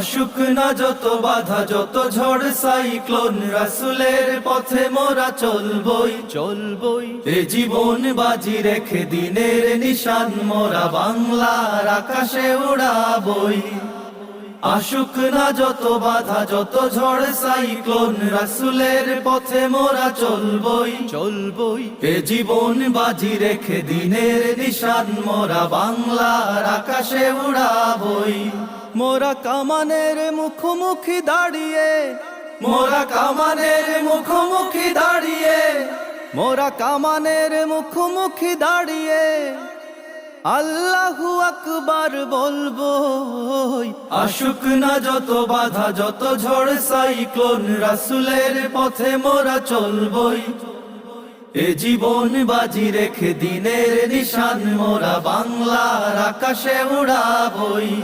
আসুক না যত বাধা যত ঝড় সাইক্লোন, রাসূলের পথে মোরা চলবই চলবই। এ জীবন বাজি রেখে দিনের নিশান মোরা বাংলার আকাশে উড়াবই। আসুক না যত বাধা যত ঝড় সাইক্লোন, রাসূলের পথে মোরা চলবই চলবই। এ জীবন বাজি রেখে দিনের নিশান মোরা বাংলার আকাশে উড়াবই। মোরা কামানের মুখোমুখি দাঁড়িয়ে, মোরা কামানের মুখোমুখি দাঁড়িয়ে, মোরা কামানের মুখোমুখি দাঁড়িয়ে আল্লাহু আকবার বলবো। আসুক না যত বাধা যত ঝড় সাইক্লোন, রাসূলের পথে মোরা চলবই। এ জীবন বাজি রেখে দিনের নিশান মোরা বাংলার আকাশে উড়াবই।